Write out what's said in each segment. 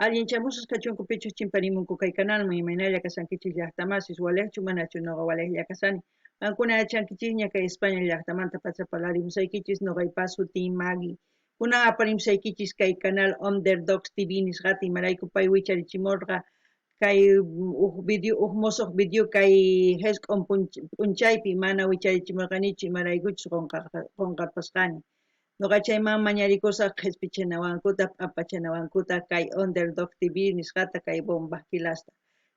Alguien chamusus kachunku pichus chimparimunku kay canalman imaynalla kasankichis llaqtamasis walejchu manachu noqa walejlla kasani. Qankuna yachankichikña kay España llaqtamanta pachapalarimusaykichis noqaypas sutii Maggie. Kunan aparimsaykichis kay canal Underdogs TV nisqata imarayku pay wicharichimurqa kay uq musuq video kay hesq'un p'unchaypi mana wicharichimurqanichu imaraykuchus qonqarpasqani. Noqa chayman mañarikusaq qhisp'ichanawankuta p'apachanawankuta kay Underdog TV nisqata kay Bombaj Kilasta.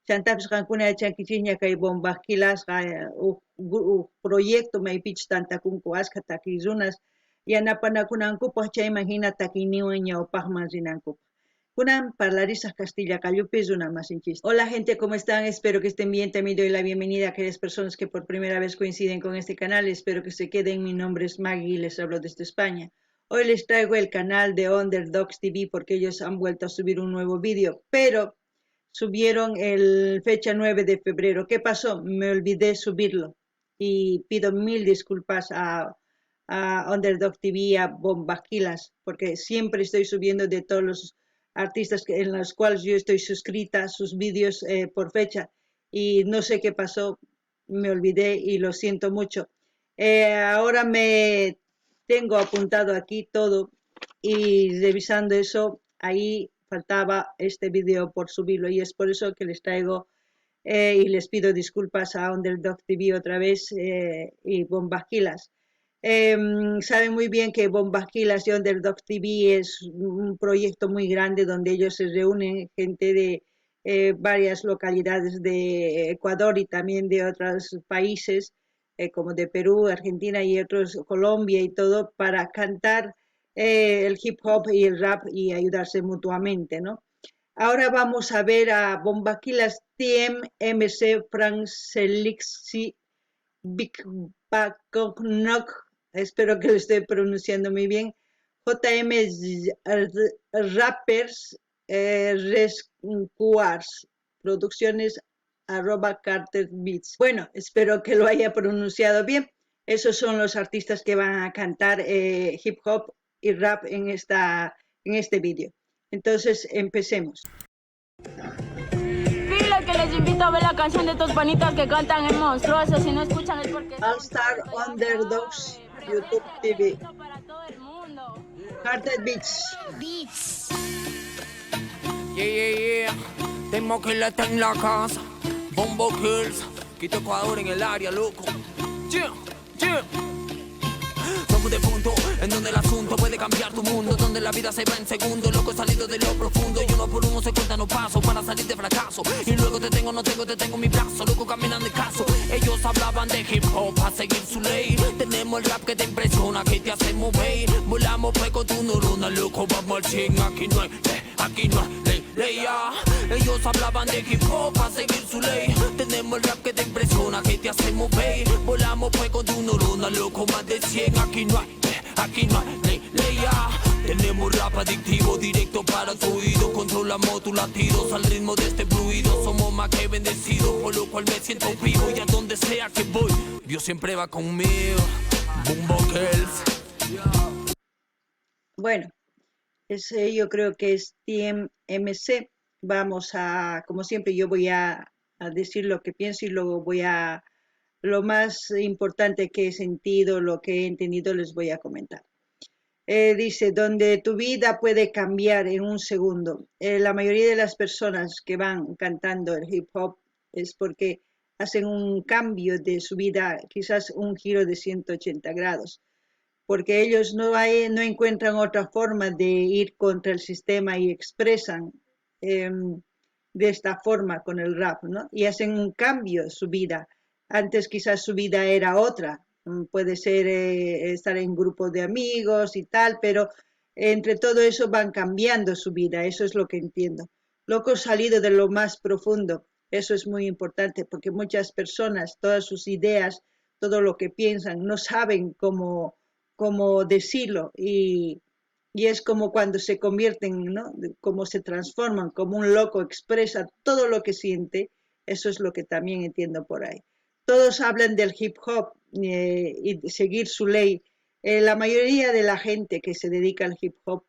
Chantapis qankuna yachankichikña kay Bombaj Kilasqa proyecto maypichus tantakunku ashka takiy runas yanapanakunankupaq chayman hina takiyninwan ñawpaqman rinankupaq. Kunan parlarisaq Castilla Callupi runa masinchis. Hola gente, ¿cómo están? Espero que estén bien. También doy la bienvenida a aquellas personas que por primera vez coinciden con este canal. Espero que se queden. Mi nombre es Maggie y les hablo desde España. Hoy les traigo el canal de Underdogs TV porque ellos han vuelto a subir un nuevo vídeo, pero subieron el fecha 9 de febrero. ¿Qué pasó? Me olvidé subirlo y pido mil disculpas a Underdog TV, a Bombaquilas, porque siempre estoy subiendo de todos los artistas en los cuales yo estoy suscrita, sus vídeos por fecha, y no sé qué pasó, me olvidé y lo siento mucho. Ahora me tengo apuntado aquí todo y revisando eso, ahí faltaba este vídeo por subirlo y es por eso que les traigo y les pido disculpas a Underdog TV otra vez y Bombaquilas. Saben muy bien que Bombaquilas y Underdog TV es un proyecto muy grande donde ellos se reúnen gente de varias localidades de Ecuador y también de otros países como de Perú, Argentina y otros, Colombia y todo, para cantar el hip hop y el rap y ayudarse mutuamente, ¿no? Ahora vamos a ver a Bombaquilas TMMC Frank Selixi Big Backnock, espero que lo esté pronunciando muy bien, JM Rappers Rescuers Producciones @Carter Beats. Bueno, espero que lo haya pronunciado bien. Esos son los artistas que van a cantar hip hop y rap en este vídeo. Entonces, empecemos. Dile que les invito a ver la canción de estos panitas que cantan en monstruoso. Si no escuchan es porque All Star Underdogs YouTube TV. Carter Beats. Yeah. Tengo que la en la casa. Bombo Kills. Quito Ecuador en el área, loco. Yeah. Somos de punto en donde el asunto puede cambiar tu mundo, donde la vida se va en segundo, loco, he salido de lo profundo y uno por uno se cuentan los pasos para salir de fracaso. Y luego te tengo mi brazo, loco, caminan de caso. Ellos hablaban de hip hop a seguir su ley. Tenemos el rap que te impresiona, que te hace mover. Volamos pues con tu neurona, loco, vamos al ching. Aquí no hay ley, ya. Ellos hablaban de hip hop a seguir su ley. Tenemos el rap que te impresiona, que te hace mover. Volamos pues con tu neurona, loco, más de 100. Aquí no hay ley, ya. Tenemos rap adictivo, directo para tu oído. Controlamos tus latidos al ritmo de este fluido. Somos más que bendecidos, por lo cual me siento vivo. Y a donde sea que voy, Dios siempre va conmigo. Bombo Kills. Bueno, ese yo creo que es TMMC. Vamos a, como siempre, yo voy a decir lo que pienso y luego lo más importante que he sentido, lo que he entendido, les voy a comentar. Dice, donde tu vida puede cambiar en un segundo. La mayoría de las personas que van cantando el hip hop es porque hacen un cambio de su vida, quizás un giro de 180 grados, porque ellos no encuentran otra forma de ir contra el sistema y expresan de esta forma con el rap, ¿no? Y hacen un cambio en su vida. Antes quizás su vida era otra, puede ser estar en grupos de amigos y tal, pero entre todo eso van cambiando su vida, eso es lo que entiendo. Loco salido de lo más profundo, eso es muy importante, porque muchas personas, todas sus ideas, todo lo que piensan, no saben cómo decirlo y es como cuando se convierten, ¿no? Como se transforman, como un loco expresa todo lo que siente, eso es lo que también entiendo por ahí. Todos hablan del hip hop y de seguir su ley. La mayoría de la gente que se dedica al hip hop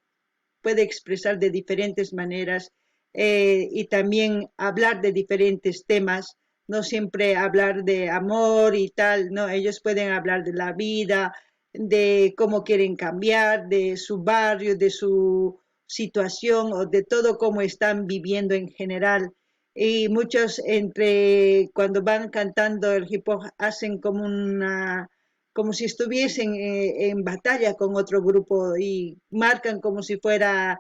puede expresar de diferentes maneras y también hablar de diferentes temas, no siempre hablar de amor y tal, no, ellos pueden hablar de la vida, de cómo quieren cambiar, de su barrio, de su situación o de todo cómo están viviendo en general. Y muchos entre cuando van cantando el hip hop hacen como una como si estuviesen en batalla con otro grupo y marcan como si fuera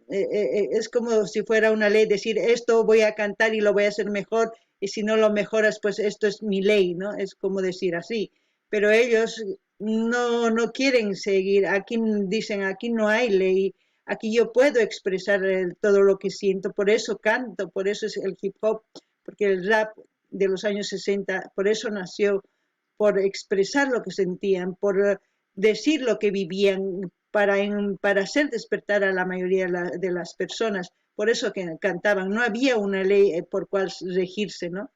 es como si fuera una ley, decir esto voy a cantar y lo voy a hacer mejor y si no lo mejoras pues esto es mi ley, ¿no? Es como decir así, pero ellos no quieren seguir, aquí dicen aquí no hay ley, aquí yo puedo expresar todo lo que siento, por eso canto, por eso es el hip hop, porque el rap de los años 60 por eso nació, por expresar lo que sentían, por decir lo que vivían, para hacer despertar a la mayoría de las personas. Por eso que cantaban, no había una ley por cual regirse, ¿no?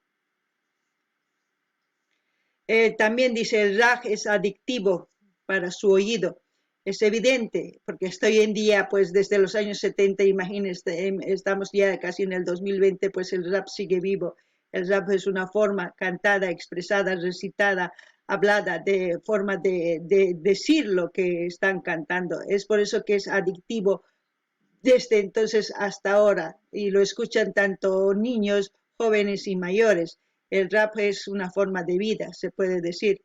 También dice, el rap es adictivo para su oído. Es evidente, porque hasta hoy en día, pues desde los años 70, imagínense, estamos ya casi en el 2020, pues el rap sigue vivo. El rap es una forma cantada, expresada, recitada, hablada, de forma de decir lo que están cantando. Es por eso que es adictivo desde entonces hasta ahora y lo escuchan tanto niños, jóvenes y mayores. El rap es una forma de vida, se puede decir.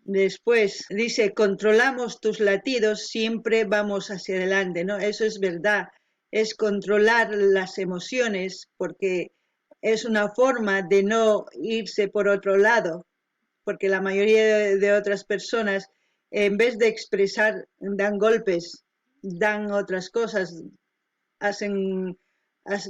Después dice, controlamos tus latidos, siempre vamos hacia adelante, ¿no? Eso es verdad, es controlar las emociones porque es una forma de no irse por otro lado, porque la mayoría de otras personas, en vez de expresar, dan golpes, dan otras cosas, hacen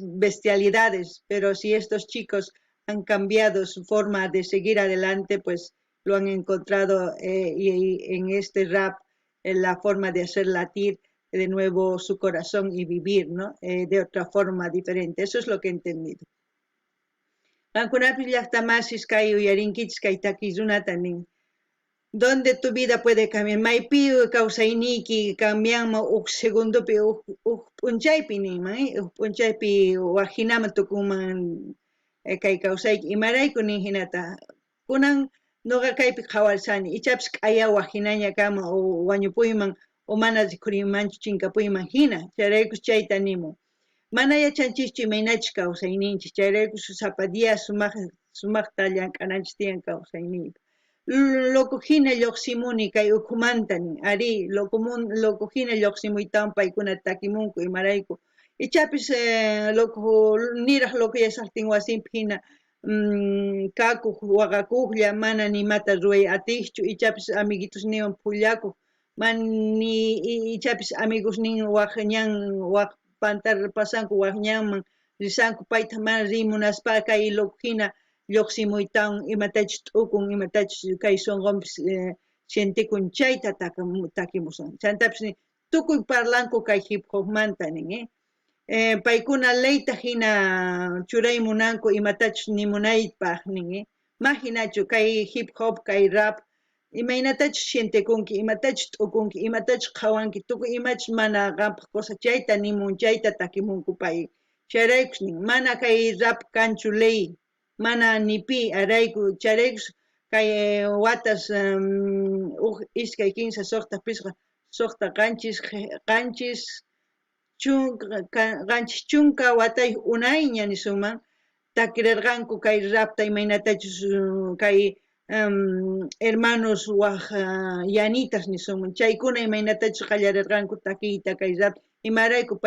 bestialidades, pero si estos chicos han cambiado su forma de seguir adelante, pues lo han encontrado y en este rap en la forma de hacer latir de nuevo su corazón y vivir, ¿no? De otra forma diferente. Eso es lo que he entendido. Qankunapi llaqtamasis kay uyarinkichis kay takiyunatanin. ¿Dónde tu vida puede cambiar? Maypi kawsayniyki cambianman huk segundopi huk p'unchaypi ninman, huk p'unchaypi wajinaman tukunman kay kawsayki imarayku nin hinata. Kunan nuqa kaypi qhawarsani ichapish k'aya wajinaña kanman o wañupuyman o mana rikhurimanchu chinkapuyman hina chayraykush chayta nimun. Mana yachanchikchu imaynachus kawsayninchik chayraykush sapadia sumaqta llank'ananchis tiyan kawsayniypi. Lokuhina lluqsimuni kay ukhumantani ari lokuhina lluqsimuytawan paykuna takimunku imarayku ichapis niraq lokuyasaqtin wasinpi hina kakuq waqakuqlla mana nimata ruray atiqchu ichapis amiguitusniwan phullakuq ni ichapis amigosnin waq ñan waq pantar pasanku waq ñanman risanku payta mana rimunaspa kay lokuhina lluqsimuytawan imatachus t'ukun imatachus kay sunqunpis sientikun chayta takimusan chantapis tukuy parlanku kay hip hopmanta nin paykuna leyta hina churaymunanku imatachus nimunaypaq nin mahinachu kay hip hop kay rap imaynatachus sientikunki imatachus t'ukunki imatachus qhawanki tukuy imachus mana qampaq cosa chayta nimun chayta takimunku pay chayraykush nin mana kay rap kanchu ley mana nipi arayku chayraykush kay watas iskay kinsa suqta pisqa suqta qanchis chunka watay unayña nisunman takirirqanku kay rapta imaynatachus kay hermanos waq yanitas nisunman chaykuna imaynatachus qallarirqanku takiyta kay rap imarayku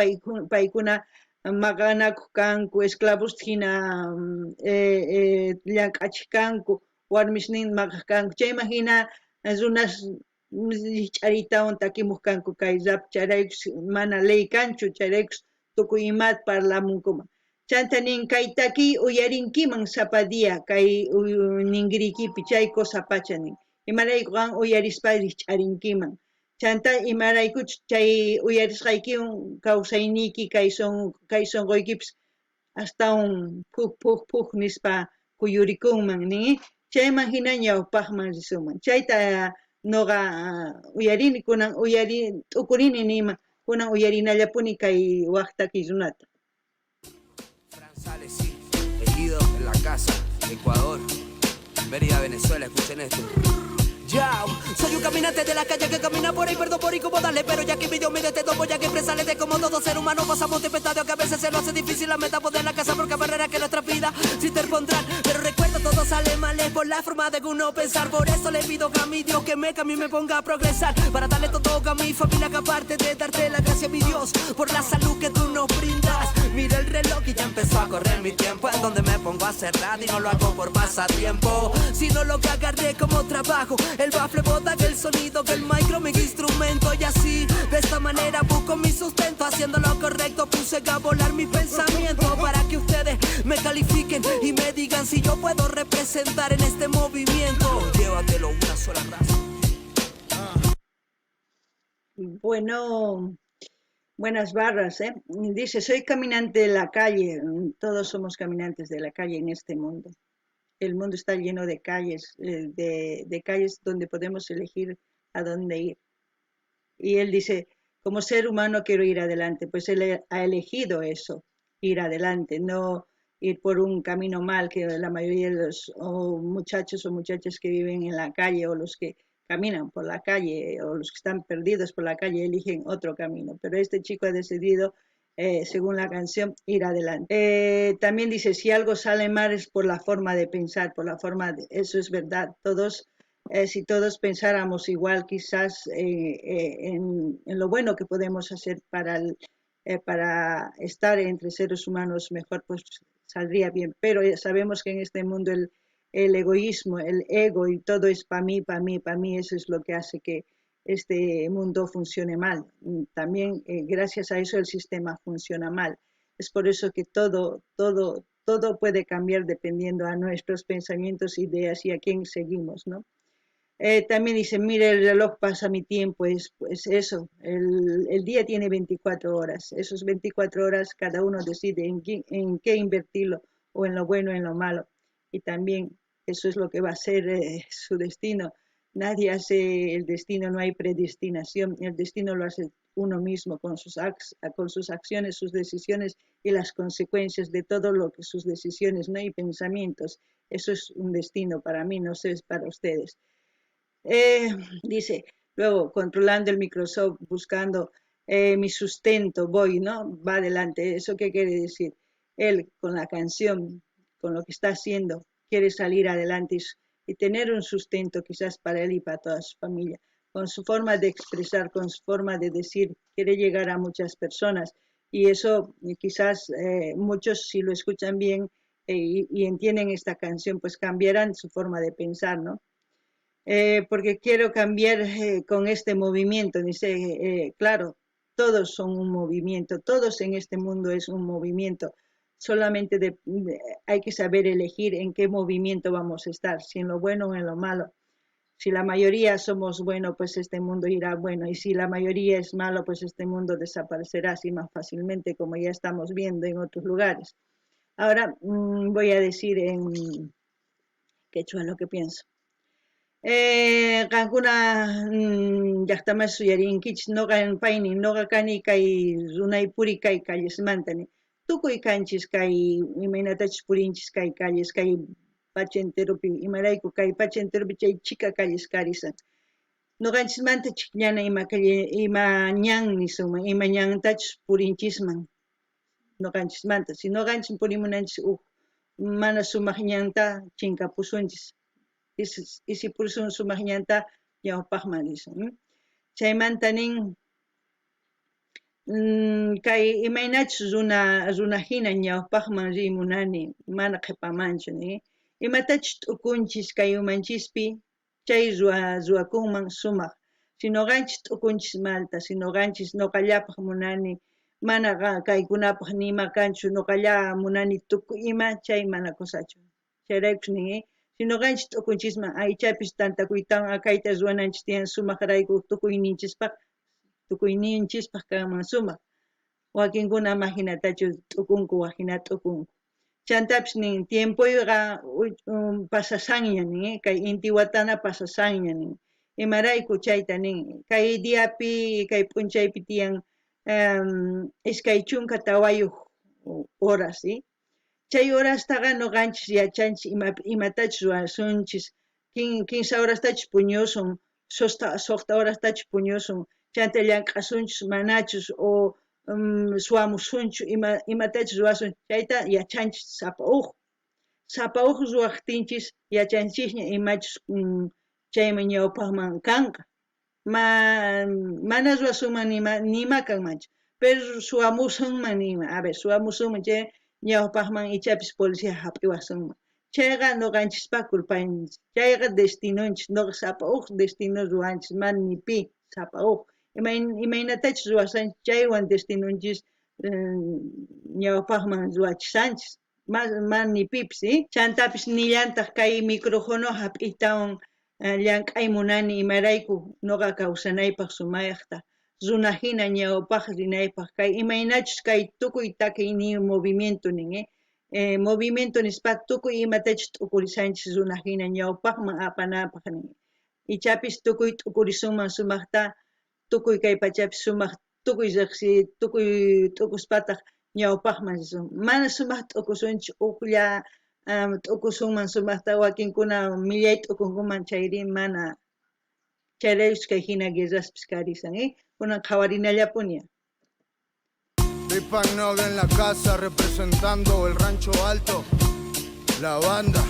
paykuna maqanakuq kanku esclavos hina llank'achiq kanku warmisnin maqaq kanku chayman hina runas ch'aritawan takimuq kanku kay rap chayraykush mana ley kanchu chayraykush tukuy imata parlamunkuman chanta nin kay takiy uyarinkiman sapadia kay ningriykipi chay cosa-pacha nin imarayku qan uyarispa ch'arinkiman chanta imaraykuchus chay uyarisqaykiwan kawsayniyki kay sunquykipis astawan puk nispa kuyurikunman nin chayman hina ñawpaqman risunman chayta nuqa uyarini kunan t'ukurini niyman kunan uyarinallapuni kay waqta killunata. Fran Sales, sí, elegido en la casa, Ecuador, Mérida, Venezuela, escuchen esto. Yao, soy un caminante de la calle que camina por ahí, perdón por incomodarle, pero ya que mi Dios me detengo, voy a que expresarle de como todo ser humano pasamos tempestades que a veces se lo hace difícil la meta poder la casa porque barreras que nuestra vida se interpondrán, pero recuerda todo sale mal es por la forma de uno pensar, por eso le pido a mi Dios que me cambie y me ponga a progresar, para darle todo a mi familia que aparte de darte la gracia a mi Dios por la salud que tú nos brindas, mira el reloj y ya empezó a correr mi tiempo, en donde me pongo a hacer radio y no lo hago por pasatiempo, sino lo que agarré como trabajo. El bafle bota que el sonido, que el micro, mi instrumento. Y así, de esta manera busco mi sustento. Haciendo lo correcto, puse a volar mi pensamiento. Para que ustedes me califiquen y me digan si yo puedo representar en este movimiento. Llévatelo, una sola raza. Bueno, buenas barras, ¿eh? Dice, soy caminante de la calle. Todos somos caminantes de la calle en este mundo. El mundo está lleno de calles, de calles donde podemos elegir a dónde ir. Y él dice, como ser humano quiero ir adelante, pues él ha elegido eso, ir adelante, no ir por un camino mal que la mayoría de los muchachos o muchachas que viven en la calle o los que caminan por la calle o los que están perdidos por la calle eligen otro camino. Pero este chico ha decidido según la canción, ir adelante. También dice, si algo sale mal es por la forma de pensar, por la forma de... Eso es verdad. Todos, si todos pensáramos igual, quizás en lo bueno que podemos hacer para estar entre seres humanos mejor, pues saldría bien. Pero sabemos que en este mundo el egoísmo, el ego y todo es para mí, para mí, para mí, eso es lo que hace que este mundo funcione mal. También gracias a eso el sistema funciona mal. Es por eso que todo puede cambiar dependiendo a nuestros pensamientos, ideas y a quién seguimos, ¿no? También dice, mire, el reloj pasa mi tiempo, pues eso, el día tiene 24 horas, esos 24 horas cada uno decide en qué invertirlo, o en lo bueno o en lo malo, y también eso es lo que va a ser su destino. Nadie hace el destino, no hay predestinación, el destino lo hace uno mismo con sus acciones, sus decisiones y las consecuencias de todo lo que sus decisiones, ¿no? Y pensamientos. Eso es un destino para mí, no sé, es para ustedes. Dice, luego controlando el Microsoft, buscando mi sustento, voy, ¿no? Va adelante. ¿Eso qué quiere decir? Él con la canción, con lo que está haciendo, quiere salir adelante y tener un sustento quizás para él y para toda su familia. Con su forma de expresar, con su forma de decir, quiere llegar a muchas personas. Y eso quizás muchos si lo escuchan bien y entienden esta canción, pues cambiarán su forma de pensar, ¿no? Porque quiero cambiar con este movimiento. Dice, claro, todos son un movimiento, todos en este mundo es un movimiento. Solamente hay que saber elegir en qué movimiento vamos a estar, si en lo bueno o en lo malo. Si la mayoría somos buenos, pues este mundo irá bueno. Y si la mayoría es malo, pues este mundo desaparecerá así más fácilmente, como ya estamos viendo en otros lugares. Ahora voy a decir en quechua lo que pienso. Qankuna llaqtaman suyarinkichis noqa payni noqa kani kay runaypuri kay callesmantani tukuy kanchis kay imaynatachis purinchis kay calles kay pacha enteropi imarayku kay pacha enteropi chay chika calles karisan noqanchismanta chikllana ima ñan nisuma ima ñantachis purinchisman noqanchismanta si noqanchis purimunanchis mana sumaq ñanta chinkapusunchis isi pursun sumaq ñanta ñawpaqman dicen. Chaymanta nin kay imaynachus runa hina ñawpaqman rimunani mana qhipamanchu ni imatachus t'ukunchis kay umanchispi chay ruwakunman sumaq si noqanchis t'ukunchis malta si noqanchis noqallapaq munani mana kaykunapaq nima kanchu noqalla munani tukuy ima chay mana kusachu chayraykush nin si noqanchis t'ukunchisman aychapis tantakuytawan akayta ruwananchis tiyan sumakrayku tukuyninchispaq kanman sumaq wakinkuna imaginatachu t'ukunku wajina t'ukunku chantapis nin tiempoyqa pasasanña nin kay inti watana pasasanña nin imarayku chayta nin kay diapi kay p'unchaypi tiyan iskay chunka tawayuq horas, ¿sí? Chay horastaqa noqanchis yachanchis imatachus ruwasunchis, 15 horastachus puñusun, soqta horastachus puñusun, chayta llank'asunchis manachus o suwamusunchu imatachus ruwasun, chayta yachanchis sapa huk ruwaqtinchis yachanchikña imachus chayman ñawpaqman kanqa, mana ruwasunman nima kanmanchu, pero suwamusunman nima, a ver, suwamusunman chay ñawpaqman ichapis policía hap'iwasunman, chayqa noqanchikpa culpanchis, chayqa destinunchis, noqa sapa huk destino ruwanchis, mana ni pi sapa huk, imaynatachus ruwasanchis chaywan destinunchis ñawpaqman ruwachishanchis, mana ni pipis, ¿sí? Chantapis nillantaq kay micrófono hap'iytawan llank'ay munani imarayku noqa kawsanaypaq sumayaqta, runa hina ñawpaq rinaypaq, kay imaynachus kay tukuy takay ni movimiento nin, movimiento nispa tukuy imatachus t'ukurishanchis runa hina ñawpaqman apanapaq nin, ichapis tukuy t'ukurisunman sumaqta, tukuy kay pachapi sumaq tukuy riqsi, tukuy t'ukuspataq ñawpaqman risun, mana sumaq t'ukusunchu uklla t'ukusunman sumaqta wakinkuna millay t'ukunkuman chayri mana, chayraykus kay hina guerraspis karisan, kunan qhawarinallapuña. Big Nog en la casa representando el Rancho Alto, la banda.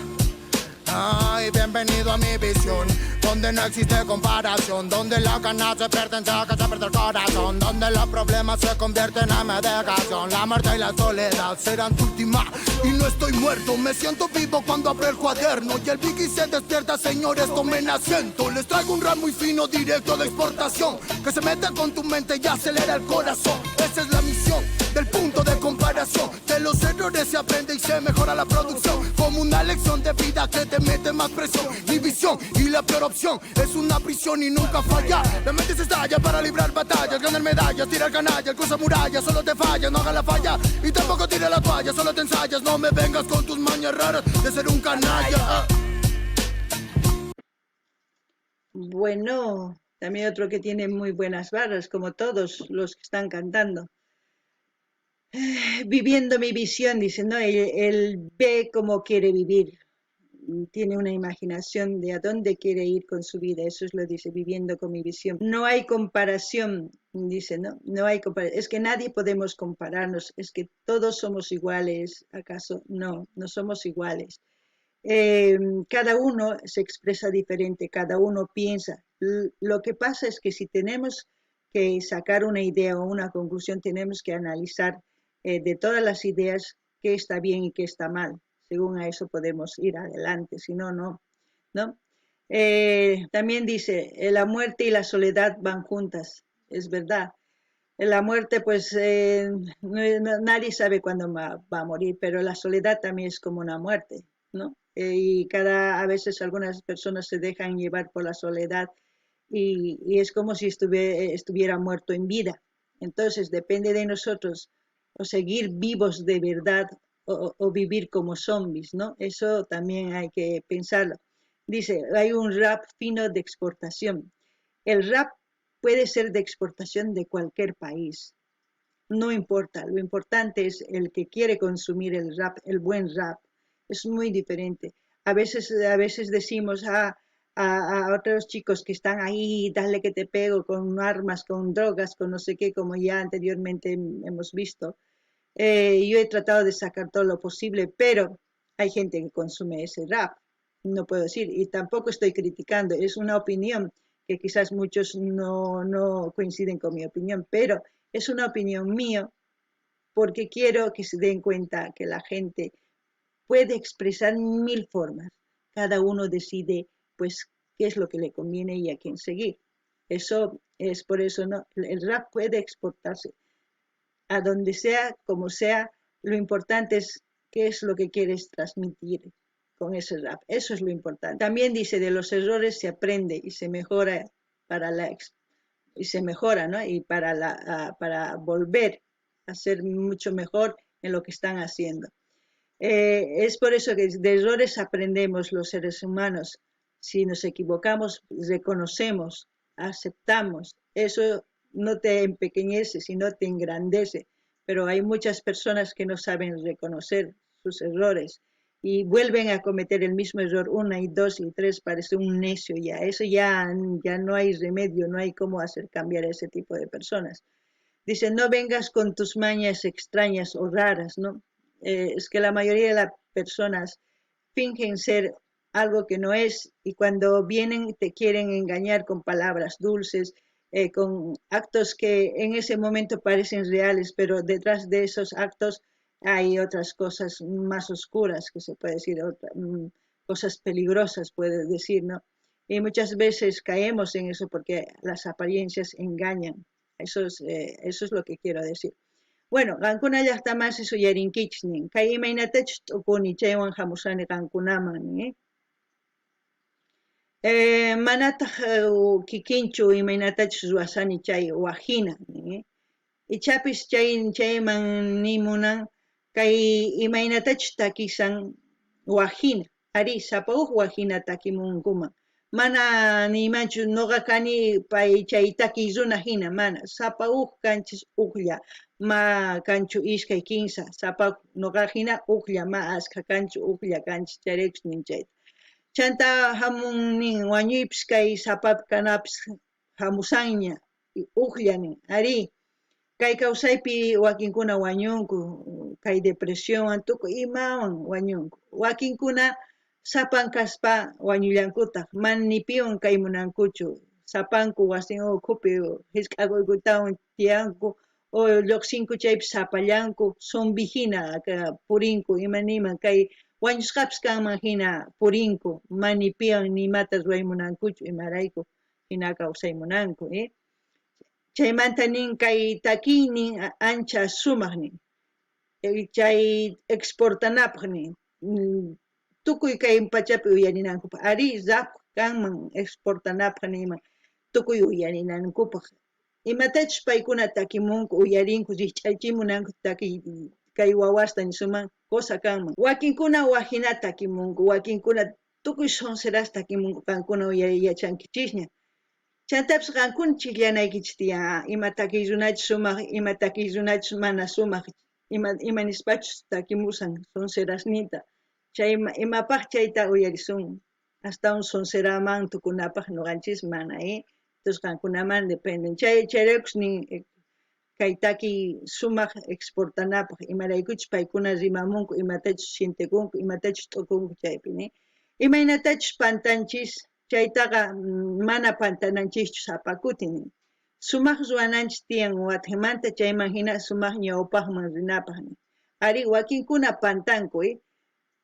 Ay, bienvenido a mi visión, donde no existe comparación, donde la gana se pertenece a que se pierde el corazón, donde los problemas se convierten en medicación, la muerte y la soledad serán tu última. Y no estoy muerto, me siento vivo cuando abro el cuaderno y el Biggie se despierta, señores, tomen asiento. Les traigo un rap muy fino, directo de exportación, que se mete con tu mente y acelera el corazón. Esa es la misión del punto de comparación, de los errores se aprende y se mejora la producción, como una lección de vida que te mete más presión. Mi visión y la peor opción es una prisión y nunca falla. La mente se estalla para librar batallas, ganar medallas, tirar canallas, cruzar murallas, solo te fallas, no hagas la falla. Y tampoco tires la toalla, solo te ensayas, no me vengas con tus mañas raras de ser un canalla. Bueno, también otro que tiene muy buenas barras, como todos los que están cantando. Viviendo mi visión, dice, ¿no? Él ve cómo quiere vivir, tiene una imaginación de a dónde quiere ir con su vida, eso es lo dice, viviendo con mi visión. No hay comparación, dice, ¿no? No hay comparación, es que nadie podemos compararnos, es que todos somos iguales, ¿acaso? No, no somos iguales. Cada uno se expresa diferente, cada uno piensa. Lo que pasa es que si tenemos que sacar una idea o una conclusión, tenemos que analizar de todas las ideas qué está bien y qué está mal. Según a eso podemos ir adelante, si no, no. También dice, la muerte y la soledad van juntas, es verdad. La muerte, pues nadie sabe cuándo va a morir, pero la soledad también es como una muerte, ¿no? Y a veces algunas personas se dejan llevar por la soledad y es como si estuviera muerto en vida. Entonces depende de nosotros o seguir vivos de verdad o vivir como zombies, ¿no? Eso también hay que pensarlo. Dice, hay un rap fino de exportación. El rap puede ser de exportación de cualquier país. No importa, lo importante es el que quiere consumir el rap, el buen rap. Es muy diferente. A veces decimos a otros chicos que están ahí, dale que te pego, con armas, con drogas, con no sé qué, como ya anteriormente hemos visto. Yo he tratado de sacar todo lo posible, pero hay gente que consume ese rap, no puedo decir, y tampoco estoy criticando, es una opinión que quizás muchos no coinciden con mi opinión, pero es una opinión mía porque quiero que se den cuenta que la gente puede expresar 1000 formas, cada uno decide pues qué es lo que le conviene y a quién seguir. Eso es por eso, ¿no? El rap puede exportarse a donde sea, como sea, lo importante es qué es lo que quieres transmitir con ese rap. Eso es lo importante. También dice, de los errores se aprende y se mejora ¿no? Y para volver a ser mucho mejor en lo que están haciendo. Es por eso que de errores aprendemos los seres humanos. Si nos equivocamos, reconocemos, aceptamos. Eso no te empequeñece, sino te engrandece. Pero hay muchas personas que no saben reconocer sus errores y vuelven a cometer el mismo error una y dos y tres, parece un necio ya. Eso ya no hay remedio, no hay cómo hacer cambiar a ese tipo de personas. Dice, no vengas con tus mañas extrañas o raras, ¿no? Es que la mayoría de las personas fingen ser algo que no es y cuando vienen te quieren engañar con palabras dulces, con actos que en ese momento parecen reales, pero detrás de esos actos hay otras cosas más oscuras, que se puede decir, cosas peligrosas, puede decir, ¿no? Y muchas veces caemos en eso porque las apariencias engañan. Eso es lo que quiero decir. Bueno, qankuna llaqtamansi suyarinkichiknin, kay imaynatachus t'upuni chaywan hamusani qankunaman, manataq kikinchu imaynatachus ruwasani chay wajina, ichapis chayman nimunan kay imaynatachus takisan wajina, ari sapa huk wajina takimunkuman. Mana nimanchu noqa kani pay chay takiy runa hina, mana sapa huk kanchis uklla, ma kanchu ishkay kinsa, sapa noqa hina uklla, ma askha kanchu uklla kanchis chayrikus nin chayta. Chanta hamun nin wañuypis kay sapapi kanapis hamusanña uklla nin, ari kay kawsaypi wakinkuna wañunku, kay depresionwan tukuy imawan wañunku. Wakinkuna sapan kaspa wañullankutaq, man ni piwan kay munankuchu, sapanku wasin ukhupi hisk'akuykutawan tiyanku o lluqsinku chaypi sapallanku, zumbi hina purinku imaniman kay wañusqapis kanman hina purinku, man ni piwan nimata ruwaymunankuchu imarayku hina kawsaymunanku, chaymanta nin kay takiynin ancha sumaq nin, chay exportanapaq nin, tukuy kay pachapi uyarinankupak, ari raku kanman exportanapaq niman, tukuy uyarinankupaq. Imatachus paykuna takimunku, uyarinku, rikch'aychimunanku takiy kay wawasta nisuman cosa kanman. Wakinkuna wajinata takimunku, wakinkuna tukuy sonseras takimunku, qankuna uyariyachankichikña. Chantapis qankuna chiklanaykichis tiyan, ima takiy runachus sumaq, ima takiy runachus mana sumaq, ima nispachus takimusan sonserasnita. Chay imapaq chayta uyarisun, hasta un sonseraman tukunapaq nuqanchis mana, entonces qankunaman dependen. Chayrakus nin kay takiy sumaq exportanapaq imaraykuchus paykuna rimamunku, imatachus sintikunku, imatachus t'ukunku chaypi, imaynatachus pantanchis, chaytaqa mana pantananchikchu sapa kutin. Sumaq ruwananchis tiyan Guatemanta, chayman hina sumaq ñawpaqman rinapaq. Ari wakinkuna pantanku,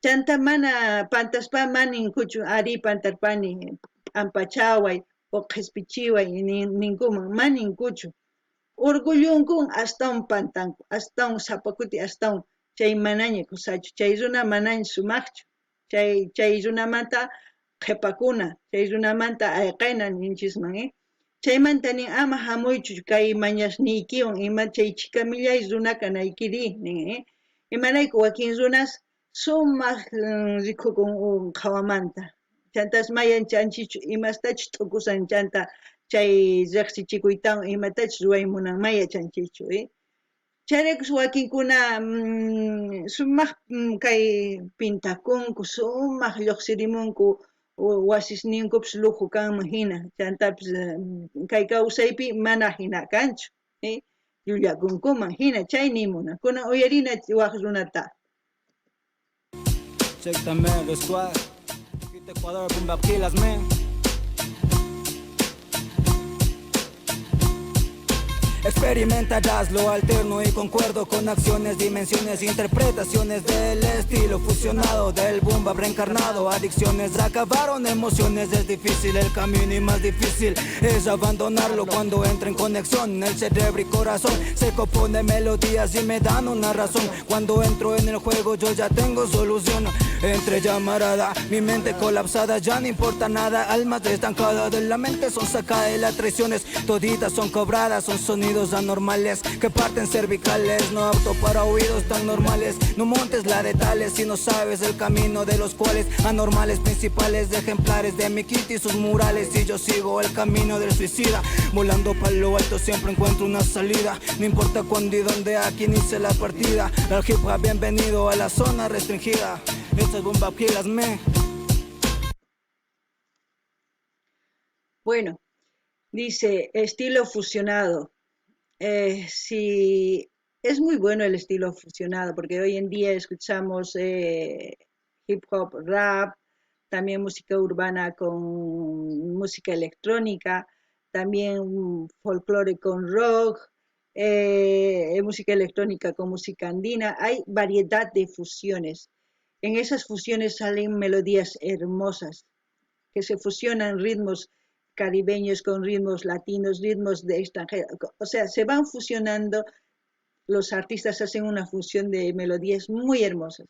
chanta mana pantaspa maninkuchu, ari pantarpani ampachaway o qhispichiway ninkuman, maninkuchu. Urgullunkun astawan pantanku, astawan sapakuti astawan, chay manaña kusachu, chay runa manaña sumaqchu, chay runamanta qhipakuna, chay runamanta ayqayna ninchisman, chaymanta nin ama hamuychu kay mañasniykiwan ima chay chikamillay runa kanaykiri nin, imarayku wakin runas sumaq rikhukun qhawamanta, chantas mayanchanchichu imastachus t'ukusan chanta chay riqsichikuytawan imatachus ruwaymunan mayachanchichu, chayrakus wakinkuna sumaq kay pintakunku, sumaq lluqsirimunku, wasisninkupis luju kanman hina, chantapis kay kawsaypi mana hina kanchu, llullakunkuman hina, chay nimunan, kunan uyarina waq runata. Check también the squad, Quito Ecuador, Bumba Pilas, man. Experimentarás lo alterno y concuerdo con acciones, dimensiones, interpretaciones del estilo fusionado del boom bap reencarnado. Adicciones acabaron, emociones, es difícil el camino y más difícil es abandonarlo cuando entra en conexión el cerebro y corazón. Se compone melodías y me dan una razón. Cuando entro en el juego yo ya tengo solución. Entre llamarada, mi mente colapsada, ya no importa nada. Almas estancadas de la mente son sacadas de las traiciones, toditas son cobradas, son sonidos sonidos anormales que parten cervicales, no apto para oídos tan normales. No montes la de tales si no sabes el camino de los cuales anormales principales de ejemplares de mi kit y sus murales. Y yo sigo el camino del suicida, volando para lo alto siempre encuentro una salida. No importa cuándo y dónde, aquí inicie la partida. Al hip hop, bienvenido a la zona restringida. Estas bombas pilas me. Bueno, dice estilo fusionado. Sí, es muy bueno el estilo fusionado porque hoy en día escuchamos hip hop, rap, también música urbana con música electrónica, también folclore con rock, música electrónica con música andina. Hay variedad de fusiones. En esas fusiones salen melodías hermosas que se fusionan ritmos caribeños con ritmos latinos, ritmos de extranjeros, o sea, se van fusionando, los artistas hacen una fusión de melodías muy hermosas.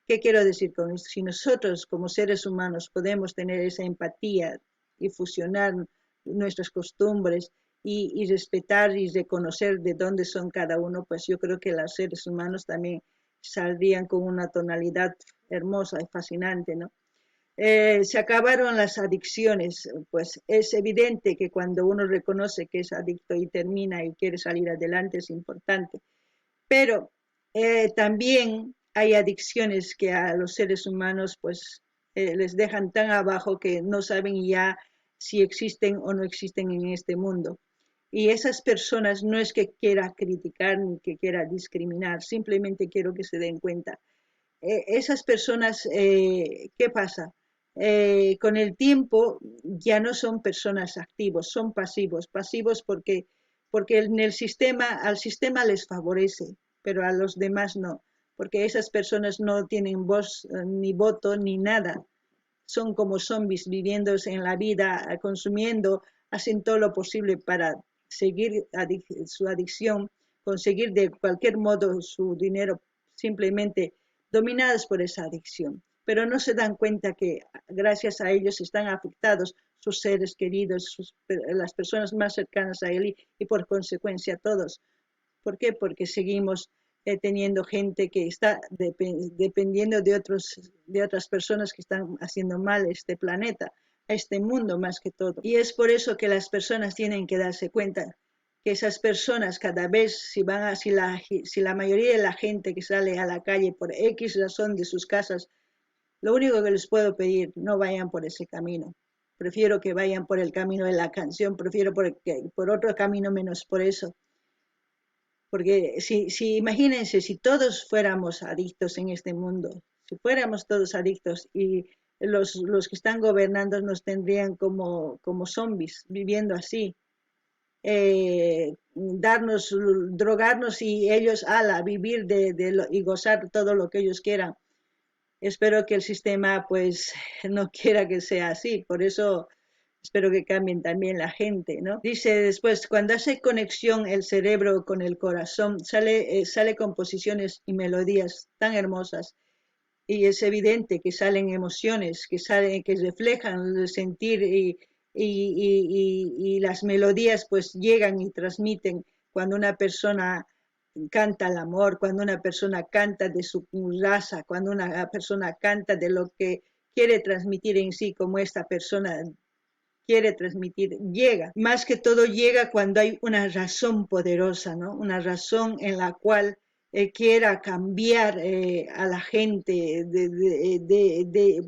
¿Qué quiero decir con esto? Si nosotros como seres humanos podemos tener esa empatía y fusionar nuestras costumbres y respetar y reconocer de dónde son cada uno, pues yo creo que los seres humanos también saldrían con una tonalidad hermosa y fascinante, ¿no? Se acabaron las adicciones, pues es evidente que cuando uno reconoce que es adicto y termina y quiere salir adelante es importante, pero también hay adicciones que a los seres humanos pues les dejan tan abajo que no saben ya si existen o no existen en este mundo. Y esas personas no es que quiera criticar ni que quiera discriminar, simplemente quiero que se den cuenta. Esas personas, ¿qué pasa? Con el tiempo ya no son personas activos, son pasivos, pasivos porque en el sistema, al sistema les favorece, pero a los demás no, porque esas personas no tienen voz, ni voto, ni nada, son como zombies viviendo en la vida, consumiendo, hacen todo lo posible para seguir su adicción, conseguir de cualquier modo su dinero, simplemente dominadas por esa adicción, pero no se dan cuenta que gracias a ellos están afectados sus seres queridos, las personas más cercanas a él y por consecuencia todos. ¿Por qué? Porque seguimos teniendo gente que está dependiendo de otras personas que están haciendo mal a este planeta, a este mundo más que todo. Y es por eso que las personas tienen que darse cuenta que esas personas cada vez, si la mayoría de la gente que sale a la calle por X razón de sus casas, lo único que les puedo pedir, no vayan por ese camino. Prefiero que vayan por el camino de la canción, prefiero por otro camino menos por eso. Porque si imagínense, si todos fuéramos adictos en este mundo, si fuéramos todos adictos y los que están gobernando nos tendrían como zombies, viviendo así, drogarnos y ellos vivir y gozar todo lo que ellos quieran. Espero que el sistema pues no quiera que sea así, por eso espero que cambien también la gente, ¿no? Dice después, cuando hace conexión el cerebro con el corazón, sale composiciones y melodías tan hermosas y es evidente que salen emociones, que reflejan el sentir y las melodías pues llegan y transmiten cuando una persona canta el amor, cuando una persona canta de su raza, cuando una persona canta de lo que quiere transmitir en sí, como esta persona quiere transmitir, llega. Más que todo llega cuando hay una razón poderosa, ¿no? Una razón en la cual quiera cambiar a la gente.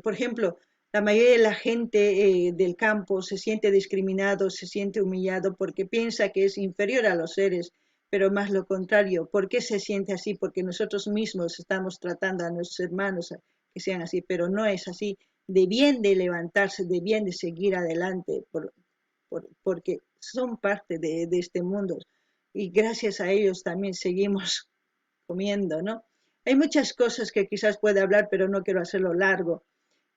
Por ejemplo, la mayoría de la gente del campo se siente discriminado, se siente humillado porque piensa que es inferior a los seres, pero más lo contrario. ¿Por qué se siente así? Porque nosotros mismos estamos tratando a nuestros hermanos que sean así, pero no es así. Debían de levantarse, debían de seguir adelante, porque son parte de este mundo y gracias a ellos también seguimos comiendo, ¿no? Hay muchas cosas que quizás pueda hablar, pero no quiero hacerlo largo,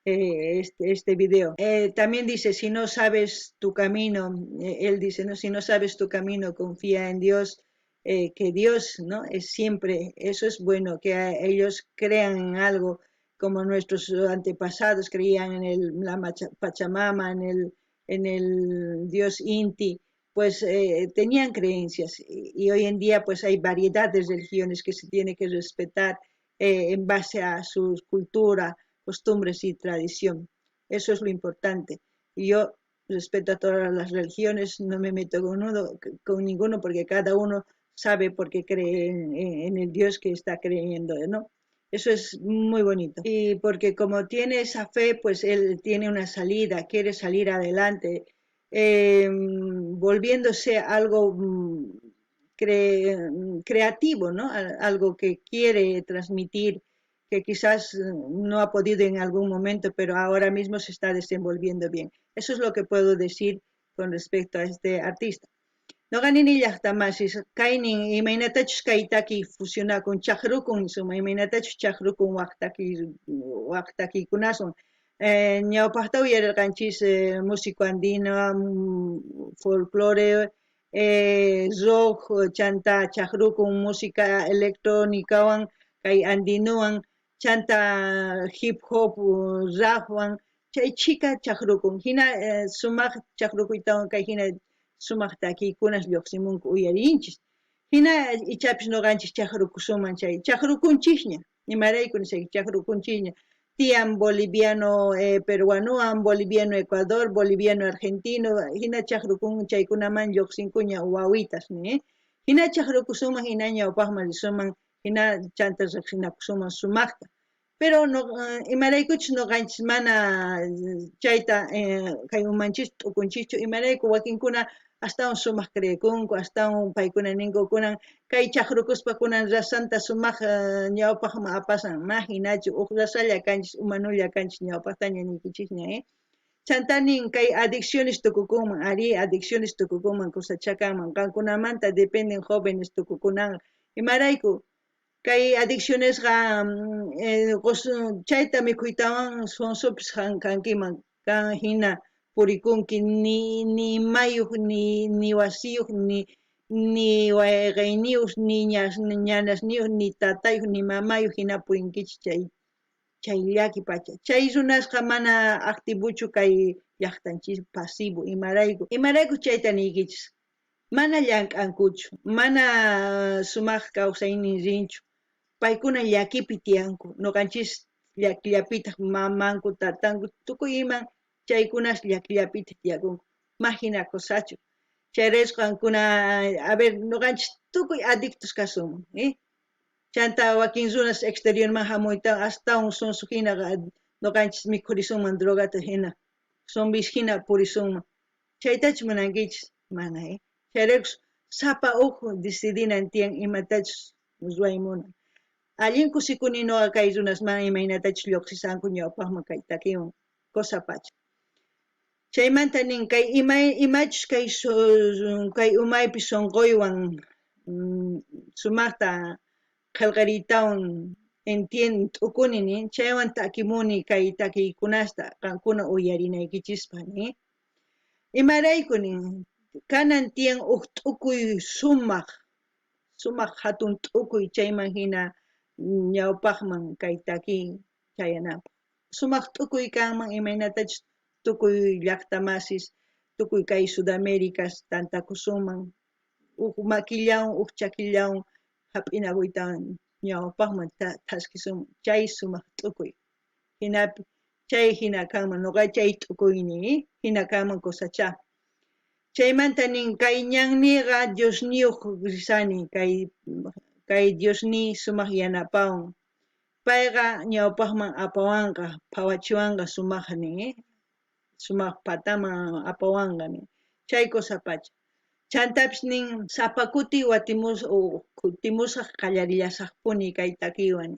este video. También dice, si no sabes tu camino, él dice, ¿no? Si no sabes tu camino, confía en Dios, que Dios, ¿no? Es siempre, eso es bueno, que ellos crean en algo, como nuestros antepasados creían en la Pachamama, en el Dios Inti, pues tenían creencias y hoy en día pues hay variedad de religiones que se tiene que respetar en base a su cultura, costumbres y tradición. Eso es lo importante. Y yo respeto a todas las religiones, no me meto con ninguno porque cada uno sabe por qué cree en el Dios que está creyendo, ¿no? Eso es muy bonito. Y porque como tiene esa fe, pues él tiene una salida, quiere salir adelante, volviéndose algo creativo, ¿no? Algo que quiere transmitir, que quizás no ha podido en algún momento, pero ahora mismo se está desenvolviendo bien. Eso es lo que puedo decir con respecto a este artista. No ganin llaqtamasis kaynin imaynatachus kaytaki fusionakun chaqrukun suma imaynatachus chaqrukun waqtakikunasun ñawpaqta uyararqanchis músico andino folclore rock chanta chaqrukun música electrónicawan kay andinuwan chanta hip hop rapwan chay chika chaqrukun hina sumaq chaqrukuytawan kay hina sumaq takiykunas lluqsimunku uyarinchis hina ichapis noqanchis chaqrukusuman chay chaqrukunchikña imarayku nishay chaqrukunchikña tiyan boliviano peruanuwan boliviano ecuador boliviano argentino hina chaqrukun chaykunaman lluqsinkuña wawitas ni hina chaqrukusuman hina ñawpaqman risuman hina chanta riqsinakusuman sumaqta pero no imaraykuchus noqanchis mana chayta kay umanchis t'ukunchikchu imarayku wakinkuna astawan sumaq creekunku astawan paykuna ninku kunan kay chaqrukuspa kunan rasanta sumaq ñawpaqman apasan ma hinachu uq rasalla kanchis umanulla kanchis ñawpaqtaña nikichikña chantanin kay adicciones tukukunman ari adicciones tukukunman kusachakanman qankunamanta dependen jóvenes tukukunaqa imarayku kay adiccionesqa chayta mikhuytawan sunsupis kankiman kan hina purikunki ni mayuq ni wasiyuq ni wayqayniyuq ni ñanasniyuq ni tatayuq ni mamayuq hina purinkichis chay llaki pacha chay runasqa mana aktivuchu kay llaqtanchis pasivo imarayku chayta niykichis mana llank'ankuchu mana sumaq kawsaynin rinchu paykuna llakipi tiyanku noqanchis llakillapitaq mamanku tatanku tukuy iman chaykunas llakillapita tiyakunku mahina kusachu chayrisqankuna a ver noqanchis tukuy adictos kasunman chanta wakin runas exteriorman hamuyta astawan sunsu hinaqa noqanchis mikhurisunman drogata hina zumbis hina purisunman chaytachu munankichis mana chayraykus sapa huk decidinan tiyan imatachus ruwaymunan allin kusikuni noqa kay runasman imaynatachus lluqsisanku ñawpaqman kay takiwan cosa pacha chaymanta nin kay imachus kay umaypi sunquywan sumaqta qillqaritawan t'ukuni nin chaywan takimuni kay takiykunasta qankuna uyarinaykichispa imarayku nin kanan tiyan huk t'ukuy sumaq hatun t'ukuy chayman hina ñawpaqman kay takiy chayanapaq sumaq t'ukuy kanman imaynatachus tukuy llaqtamasis tukuy kay Sudaméricas tantakusunman huk makillawan huk chakillawan hap'inakuytawan ñawpaqman taskisunman chay sumaq t'ukuy hinapi chay hina kanman noqa chay t'ukuyni hina kanman kusachá chaymanta nin kay ñanniqa Diosniyuq risani kay Diosni sumaq yanapawan payqa ñawpaqman apawanqa phawachiwanqa sumaqni sumaq pataman apawanqa chay cosa pacha chantapis nin sapa kuti kutimusaq qallarillasaqpuni kay takiywan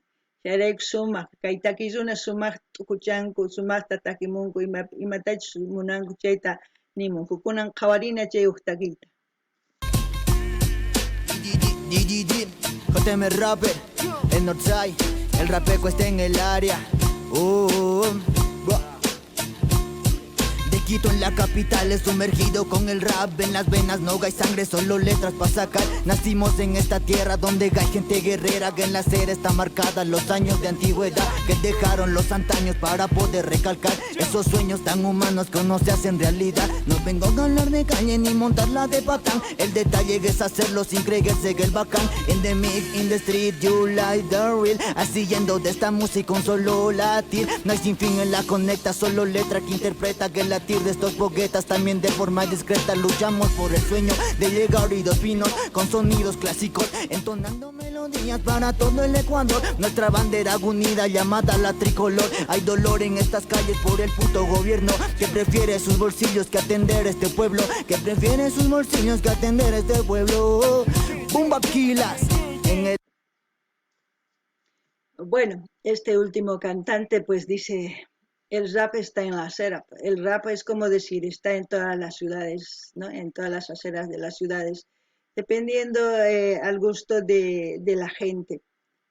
chayrayku sumaq kay takiy runa sumaq t'ukuchanku sumaqta takimunku imatachus munanku chayta nimunku kunan qhawarina chay huk takiyta JTM Rapper, el Northside, el rapeco está en el área. Quito en la capital es sumergido con el rap en las venas, no hay sangre, solo letras para sacar. Nacimos en esta tierra donde hay gente guerrera, que en la acera está marcada los años de antigüedad que dejaron los antaños para poder recalcar esos sueños tan humanos que no se hacen realidad. No vengo a hablar de calle ni montarla de patán, el detalle es hacerlo sin creerse que el bacán. In the mix, in the street, you like the real. Así yendo de esta música un solo latir, no hay sin fin en la conecta, solo letra que interpreta que el latir de estos poetas. También de forma discreta luchamos por el sueño de llegar a oídos finos con sonidos clásicos, entonando melodías para todo el Ecuador. Nuestra bandera unida llamada la tricolor. Hay dolor en estas calles por el puto gobierno que prefiere sus bolsillos que atender este pueblo, que prefiere sus bolsillos que atender este pueblo. Bumba Quilas en el... Bueno, este último cantante pues dice, el rap está en la acera. El rap es como decir, está en todas las ciudades, ¿no? En todas las aceras de las ciudades, dependiendo al gusto de la gente,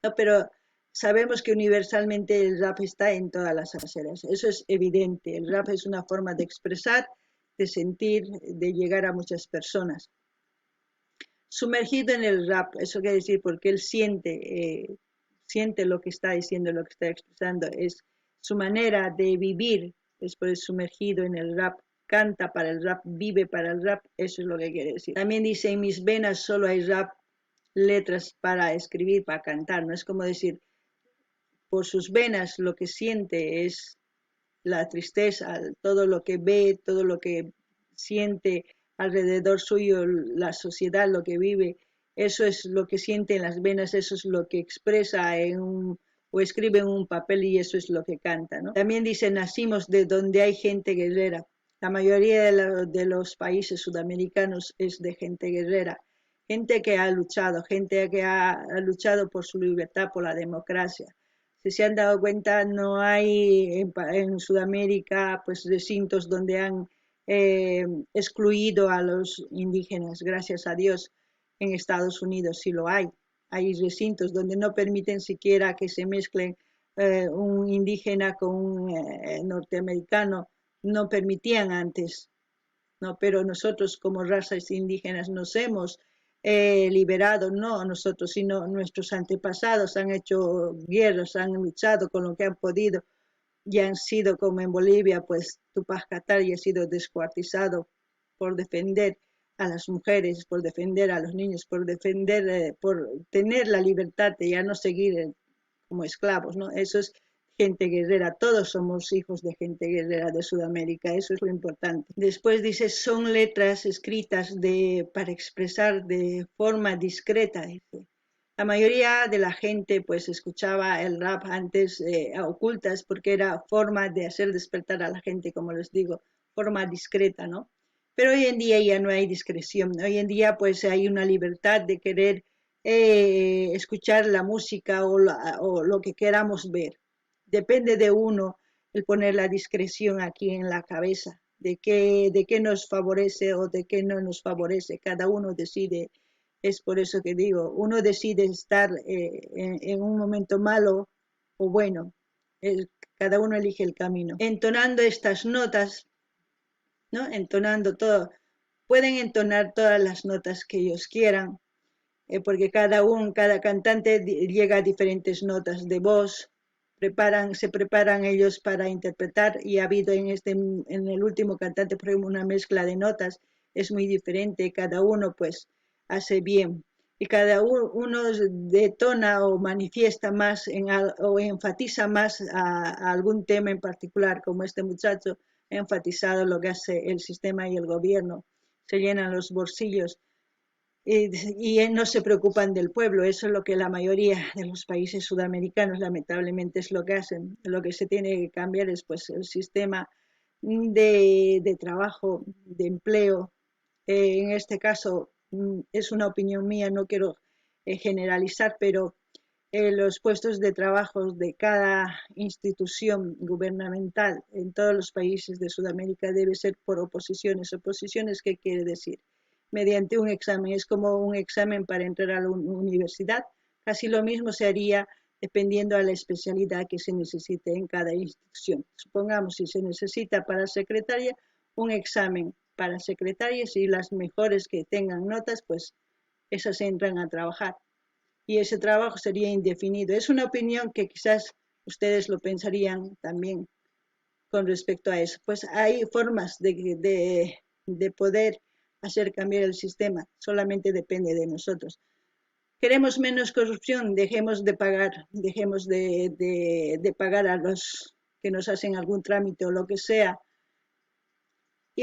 ¿no? Pero sabemos que universalmente el rap está en todas las aceras, eso es evidente. El rap es una forma de expresar, de sentir, de llegar a muchas personas. Sumergido en el rap, eso quiere decir porque él siente lo que está diciendo, lo que está expresando, es su manera de vivir, es por eso sumergido en el rap, canta para el rap, vive para el rap, eso es lo que quiere decir. También dice, en mis venas solo hay rap, letras para escribir, para cantar, no es como decir, por sus venas lo que siente es la tristeza, todo lo que ve, todo lo que siente alrededor suyo, la sociedad, lo que vive, eso es lo que siente en las venas, eso es lo que expresa o escribe en un papel y eso es lo que canta, ¿no? También dice, nacimos de donde hay gente guerrera. La mayoría de los países sudamericanos es de gente guerrera, gente que ha luchado, gente que ha luchado por su libertad, por la democracia. Si se han dado cuenta, no hay en Sudamérica pues recintos donde han excluido a los indígenas, gracias a Dios. En Estados Unidos sí lo hay. Hay recintos donde no permiten siquiera que se mezclen un indígena con un norteamericano, no permitían antes, ¿no? Pero nosotros como razas indígenas nos hemos liberado, no nosotros, sino nuestros antepasados han hecho guerras, han luchado con lo que han podido y han sido como en Bolivia, pues Tupac Katari ha sido descuartizado por defender a las mujeres, por defender a los niños, por defender, por tener la libertad de ya no seguir como esclavos, ¿no? Eso es gente guerrera, todos somos hijos de gente guerrera de Sudamérica, eso es lo importante. Después dice, son letras escritas para expresar de forma discreta, dice. La mayoría de la gente pues escuchaba el rap antes a ocultas porque era forma de hacer despertar a la gente, como les digo, forma discreta, ¿no? Pero hoy en día ya no hay discreción, hoy en día pues hay una libertad de querer escuchar la música o lo que queramos ver. Depende de uno el poner la discreción aquí en la cabeza, de qué nos favorece o de qué no nos favorece, cada uno decide. Es por eso que digo, uno decide estar en un momento malo o bueno, cada uno elige el camino. Entonando estas notas, ¿no? Entonando todo, pueden entonar todas las notas que ellos quieran, porque cada cantante llega a diferentes notas de voz, se preparan ellos para interpretar y ha habido en el último cantante, por ejemplo, una mezcla de notas, es muy diferente, cada uno pues hace bien y cada uno detona o manifiesta más o enfatiza más a algún tema en particular, como este muchacho ha enfatizado lo que hace el sistema y el gobierno, se llenan los bolsillos y no se preocupan del pueblo. Eso es lo que la mayoría de los países sudamericanos lamentablemente es lo que hacen. Lo que se tiene que cambiar es pues el sistema de trabajo, de empleo. En este caso es una opinión mía, no quiero generalizar, pero los puestos de trabajo de cada institución gubernamental en todos los países de Sudamérica debe ser por oposiciones. ¿Oposiciones qué quiere decir? Mediante un examen, es como un examen para entrar a la universidad, casi lo mismo se haría dependiendo a la especialidad que se necesite en cada institución. Supongamos si se necesita para secretaria un examen para secretarios y las mejores que tengan notas, pues esas entran a trabajar. Y ese trabajo sería indefinido. Es una opinión que quizás ustedes lo pensarían también con respecto a eso. Pues hay formas de poder hacer cambiar el sistema, solamente depende de nosotros. Queremos menos corrupción, dejemos de pagar a los que nos hacen algún trámite o lo que sea,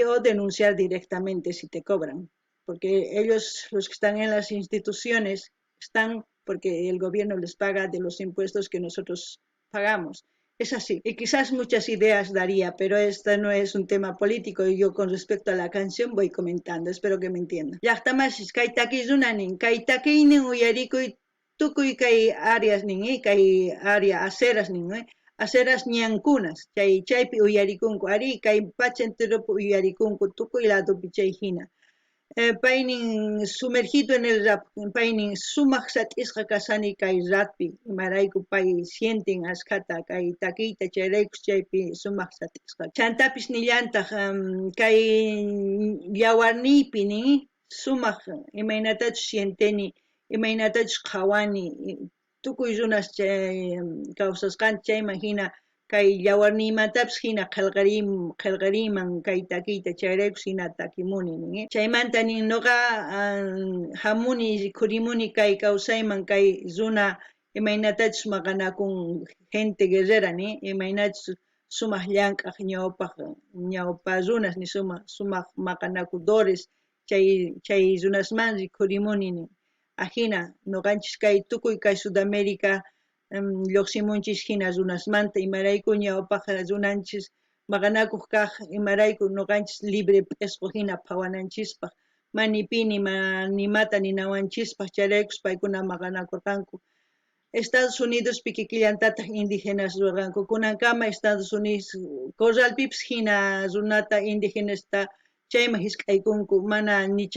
o denunciar directamente si te cobran, porque ellos, los que están en las instituciones, están porque el gobierno les paga de los impuestos que nosotros pagamos. Es así. Y quizás muchas ideas daría, pero este no es un tema político y yo con respecto a la canción voy comentando. Espero que me entiendan. Llaqtamas kay takizunanin, kay takiynin uyarikuy tukuy kay áreas nin, kay área aceras nin, aceras ñankunas, chaypi uyarikunku, ari kay pacha enteropi uyarikunku tukuy ladopi chay hina. Paynin sumergido en el rap, paynin sumaq satisqa kasani kay rappi, imarayku pay sienten askata kay takiyta chayraykus chaypi sumaq satisqa. Chantapis nillantaq kay yawarniypi nin sumaq imaynatachus sienteni, imaynatachus qhawani, tukuy runas chay kawsasqanchik chayman hina kay yawarniymantapis hina qillqariyman kay takiyta chayraykus hina takimuni nin. Chaymanta nin nuqa hamuni kurimuni kay kawsayman kay runa imaynatachus maqanakun gente guerrera nin, imaynachus sumaq llank'aq ñawpa runas ni sumaq maqanakudores chay runasman rikurimuni nin. Ajina nuqanchis kay tukuy kay Sudamérica lluqsimunchis hina runasmanta imarayku ñawpaq runanchis maqanakuq kaq imarayku nuqanchis libre p'isqu hina phawananchispaq manipini nimata ninawanchispaq chayraykus paykuna maqanakurqanku. Estados Unidospi kikillantataq indígenas rurarqanku kunankama Estados Unidos corralpipis hina runata indígenasta chayman hisp'aykunku mana ni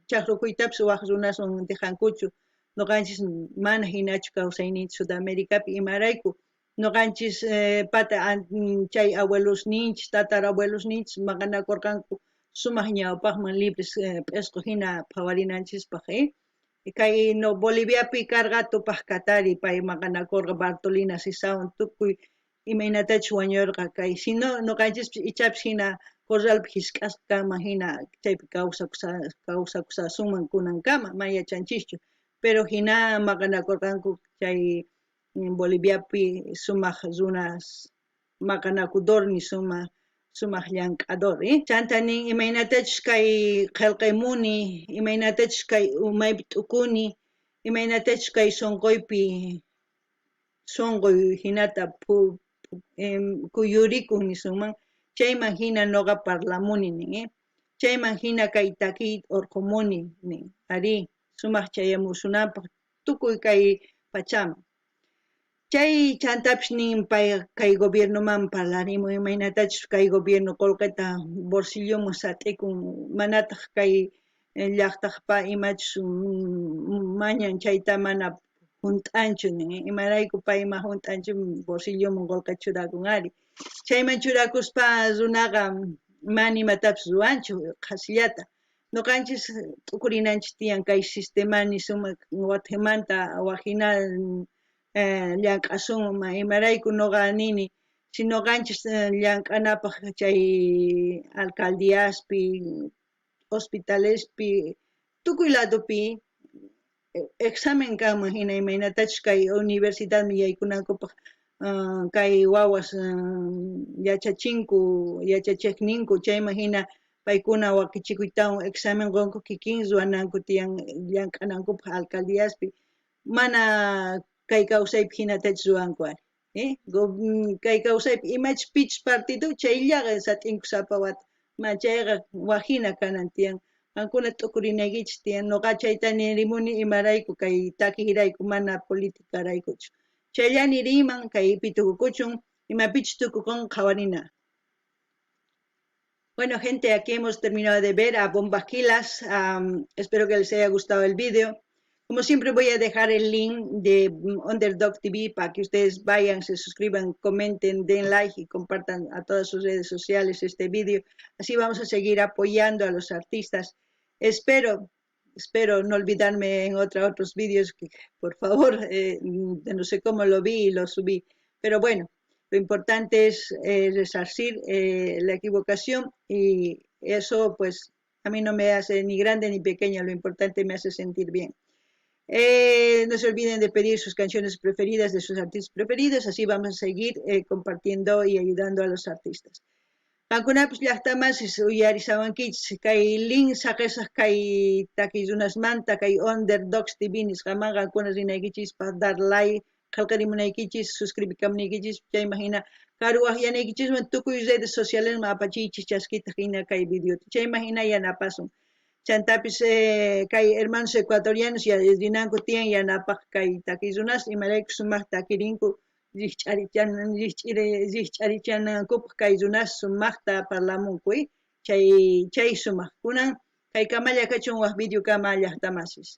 chaqrukuytapis waq runaswan dejankuchu. Nuqanchis mana hinachu kawsayninchis Sudaméricapi imarayku nuqanchis chay abuelosninchis tatarabuelosninchis maqanakurqanku sumaq ñawpaqman libres p'isqu hina phawarinanchispaq. Kay Boliviapi karqa Tupac Katari pay maqanakurqa Bartolina Sisawan tukuy imaynatachus wañurqa kay sino nuqanchispis ichapis hina corralpi hisp'asqaman hina chaypi kawsakusasunman kunankama mayachanchischu. Pero hina maqanakurqanku chay Boliviapi sumaq runas maqanakudor ni sumaq llank'ador. Chanta nin imaynatachus kay qillqimuni, imaynatachus kay umaypi t'ukuni, imaynatachus kay sunquypi sunquy hinata kuyurikun nisunman, chayman hina nuqa parlamuni nin. Chayman hina kay takiy urqumuni nin, ari sumaq chayamusunanpaq tukuy kay pachaman. Chay chantapis nin pay kay gobiernoman parlarimun imaynatachus kay gobierno qullqita bolsilloman sat'ikun manataq kay llaqtaqpa imachus mañan chayta mana hunt'anchu nin, imarayku payman hunt'anchu bolsilloman qullqita churakun ari. Chayman churakuspa runaqa mana imatapis ruwanchu qhasllata. Nuqanchis t'ukurinanchis tiyan kay sistemani sumaq Guatemala wajinal llank'asunman imarayku nuqa nini si nuqanchis llank'anapaq chay alcaldiaspi, hospitalespi, tukuy ladopi examen kanman hina imaynatachus kay universidadman yaykunankupaq kay wawas yachachiqninku chayman hina paykuna wakichikuytawan examen qunku kikin ruwananku tiyan llank'anankupaq alcaldiaspi mana kay kawsaypi hinatachus ruwanku ari. Kay kawsaypi imachus pichus partido chayllaqa sat'inku sapa wata chayqa wajina kanan tiyan qankuna t'ukurinaykichis tiyan nuqa chayta nirimuni imarayku kay takiyrayku mana politicaraykuchu. Chaylla niriyman kaypi tukukuchun imapichus tukukunqa qhawarina. Bueno gente, aquí hemos terminado de ver a Bombas Quilas, espero que les haya gustado el vídeo. Como siempre voy a dejar el link de Underdog TV para que ustedes vayan, se suscriban, comenten, den like y compartan a todas sus redes sociales este video. Así vamos a seguir apoyando a los artistas. Espero no olvidarme en otros vídeos, que por favor, no sé cómo lo vi y lo subí. Pero bueno, lo importante es resarcir la equivocación y eso pues a mí no me hace ni grande ni pequeña, lo importante me hace sentir bien. No se olviden de pedir sus canciones preferidas de sus artistas preferidos, así vamos a seguir compartiendo y ayudando a los artistas. Qankunapish llaqtamansis uyarisawankichis kay link saqisaq kay takisunasmanta kay Underdogs TV nisqaman qankuna rinaykichis dar like qillqarimunaykichis suscribikamunaykichis chayman hina karuwaq yanaykichisman tukuy redes socialesman apachiychis chaskita hina kay videota chayman hina yanapasun chantapis kay hermanos ecuatorianos rinanku tiyan yanapaq kay takisunas imarayku sumaq takirinku rikch'arichanakupaq kay runas sumaqta parlamunku chay sumaq kunan kay kamalla kachun waq video kama llaqtamasis.